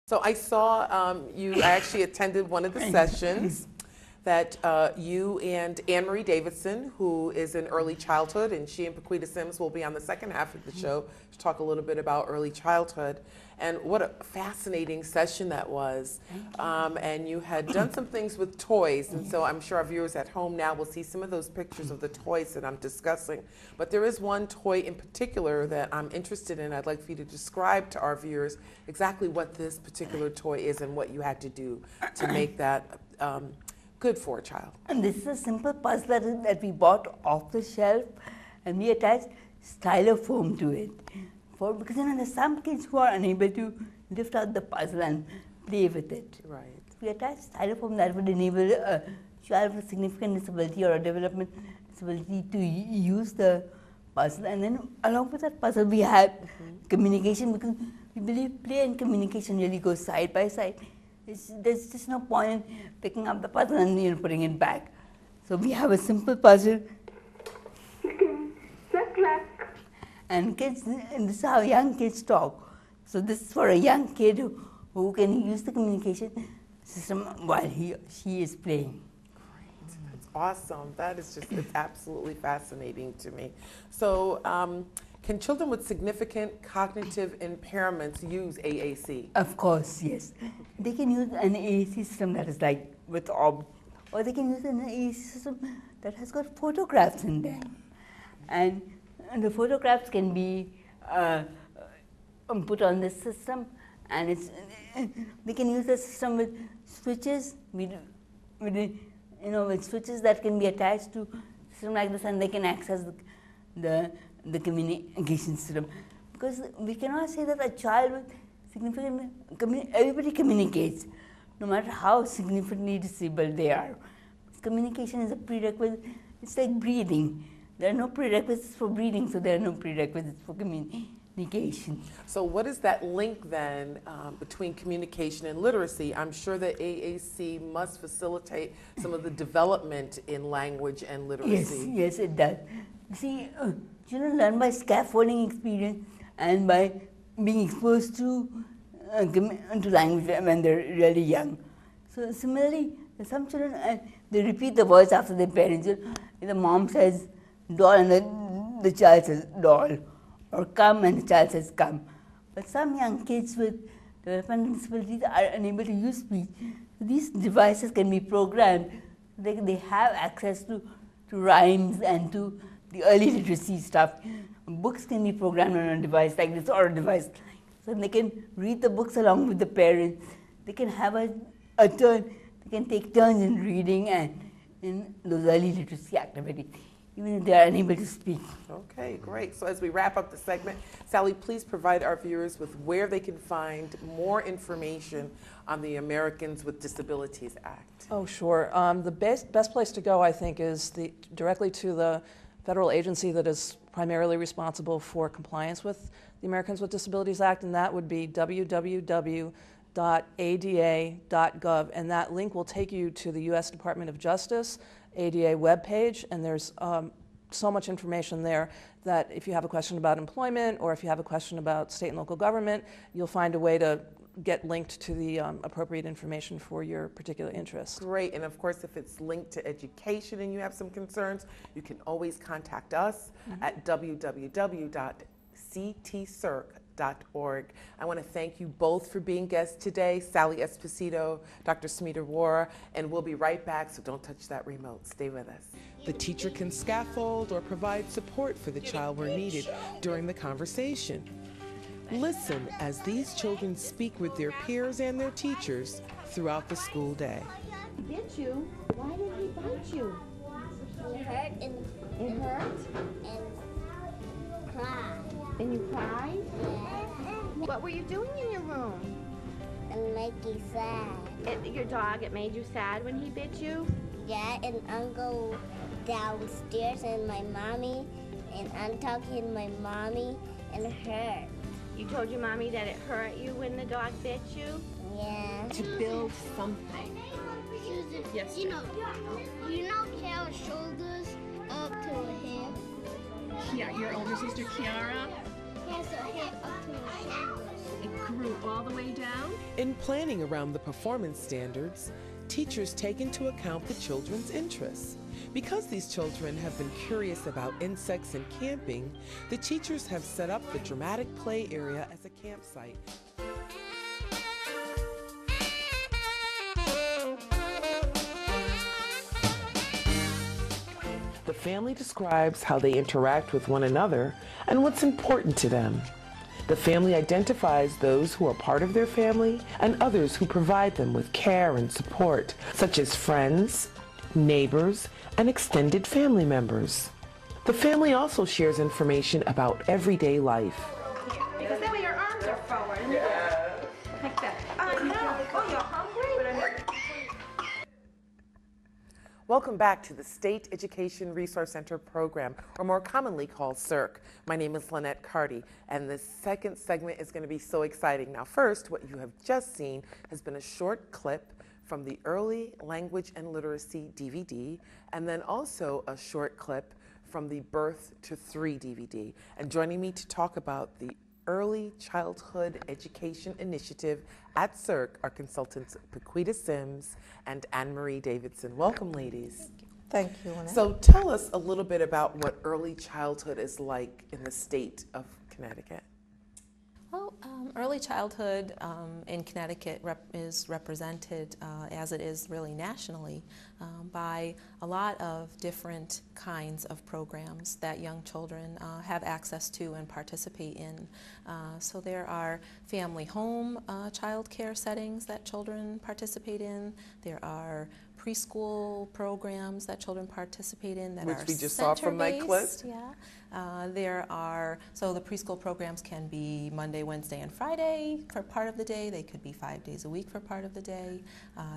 So I saw you actually attended one of the sessions that you and Anne-Marie Davidson, who is in early childhood, and she and Paquita Sims will be on the second half of the show to talk a little bit about early childhood. And what a fascinating session that was. And you had done some things with toys, and so I'm sure our viewers at home now will see some of those pictures of the toys that I'm discussing. But there is one toy in particular that I'm interested in. I'd like for you to describe to our viewers exactly what this particular toy is and what you had to do to make that good for a child. And this is a simple puzzle that we bought off the shelf, and we attached styrofoam to it. Because there's some kids who are unable to lift out the puzzle and play with it. Right. We attached styrofoam that would enable a child with a significant disability or a development disability to use the puzzle. And then along with that puzzle, we have communication, because we believe play and communication really go side by side. There's just no point in picking up the puzzle and putting it back. So we have a simple puzzle. And kids, and this is how young kids talk. So this is for a young kid who can use the communication system while he or she is playing. Great. That's awesome. That is just, it's absolutely fascinating to me. So can children with significant cognitive impairments use AAC? Of course, yes. They can use an AAC system that is like with or they can use an AAC system that has got photographs in them. And the photographs can be put on this system, and they can use the system with switches, with switches that can be attached to a system like this, and they can access the communication system. Because we cannot say that a child with significant everybody communicates, no matter how significantly disabled they are. Communication is a prerequisite. It's like breathing. There are no prerequisites for breathing, so there are no prerequisites for communication. So what is that link then between communication and literacy? I'm sure that AAC must facilitate some of the development in language and literacy. Yes, it does. See, children learn by scaffolding experience and by being exposed to language when they're really young. So similarly, some children, they repeat the words after their parents. The mom says, doll, and the child says doll, or come, and the child says come. But some young kids with developmental disabilities are unable to use speech. These devices can be programmed. They have access to rhymes and to the early literacy stuff. Books can be programmed on a device like this or a device. So they can read the books along with the parents. They can have a turn. They can take turns in reading and in those early literacy activities, even if they are unable to speak. Okay, great. So as we wrap up the segment, Sally, please provide our viewers with where they can find more information on the Americans with Disabilities Act. Oh, sure. The best place to go, I think, is directly to the federal agency that is primarily responsible for compliance with the Americans with Disabilities Act, and that would be www.ada.gov, and that link will take you to the U.S. Department of Justice ADA webpage, and there's so much information there that if you have a question about employment or if you have a question about state and local government, you'll find a way to get linked to the appropriate information for your particular interest. Great, and of course if it's linked to education and you have some concerns, you can always contact us at www.ctserc.org. I want to thank you both for being guests today, Sally Esposito, Dr. Smita Worah, and we'll be right back, so don't touch that remote. Stay with us. The teacher can scaffold or provide support for the child where needed during the conversation. Listen as these children speak with their peers and their teachers throughout the school day. He bit you? Why did he bite you? It hurt and It hurt? and cried. And you cried? Yeah. What were you doing in your room? And make you sad. Your dog, it made you sad when he bit you? Yeah, and I'm go downstairs and my mommy, and I'm talking to my mommy, and it hurt. You told your mommy that it hurt you when the dog bit you? Yeah. To build something. Susan, Yes. you know Kara's shoulders up to her hip. Your older sister Kiara, Has her hip up to her shoulders. it grew all the way down. In planning around the performance standards, teachers take into account the children's interests. Because these children have been curious about insects and camping, the teachers have set up the dramatic play area as a campsite. The family describes how they interact with one another and what's important to them. The family identifies those who are part of their family and others who provide them with care and support, such as friends, neighbors, and extended family members. The family also shares information about everyday life. Because that way your arms are forward. Yeah. Like that. No. Oh, you're hungry? Welcome back to the State Education Resource Center program, or more commonly called SERC. My name is Linnet Carty, and the second segment is going to be so exciting. Now, first, what you have just seen has been a short clip from the Early Language and Literacy DVD, and then also a short clip from the Birth to 3 DVD. And joining me to talk about the Early Childhood Education Initiative at SERC are consultants Paquita Sims and Anne-Marie Davidson. Welcome, ladies. Thank you, Linnet. So tell us a little bit about what early childhood is like in the state of Connecticut. Well, early childhood in Connecticut is represented, as it is really nationally, by a lot of different kinds of programs that young children have access to and participate in. So there are family home child care settings that children participate in. There are preschool programs that children participate in that which are we just saw from that clip. Yeah. So the preschool programs can be Monday, Wednesday, and Friday for part of the day. They could be 5 days a week for part of the day.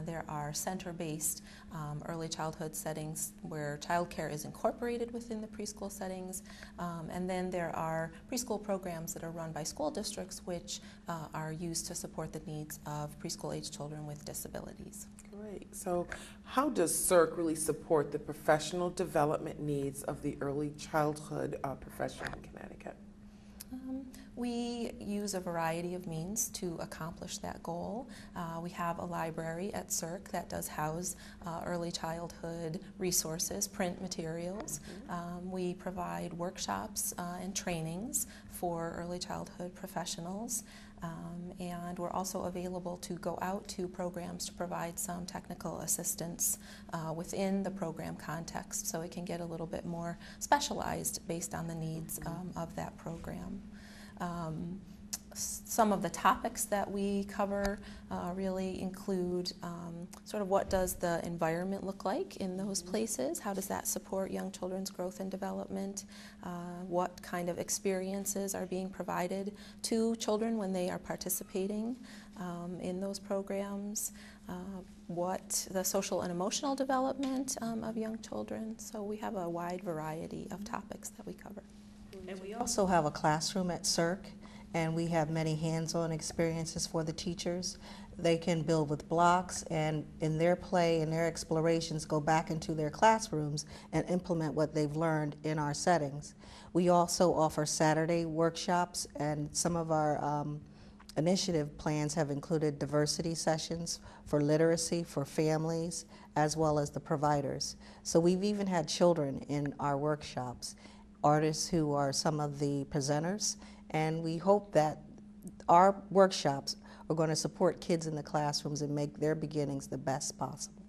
There are center-based early childhood settings where childcare is incorporated within the preschool settings. And then there are preschool programs that are run by school districts which are used to support the needs of preschool-age children with disabilities. Great. So how does SERC really support the professional development needs of the early childhood professional in Connecticut? We use a variety of means to accomplish that goal. We have a library at SERC that does house early childhood resources, print materials. We provide workshops and trainings for early childhood professionals. And we're also available to go out to programs to provide some technical assistance within the program context, so it can get a little bit more specialized based on the needs of that program. Some of the topics that we cover really include sort of what does the environment look like in those places? How does that support young children's growth and development? What kind of experiences are being provided to children when they are participating in those programs? What the social and emotional development of young children. So we have a wide variety of topics that we cover. And we also have a classroom at SERC, and we have many hands-on experiences for the teachers. They can build with blocks, and in their play and their explorations go back into their classrooms and implement what they've learned in our settings. We also offer Saturday workshops, and some of our initiative plans have included diversity sessions for literacy, for families, as well as the providers. So we've even had children in our workshops, artists who are some of the presenters, and we hope that our workshops are going to support kids in the classrooms and make their beginnings the best possible.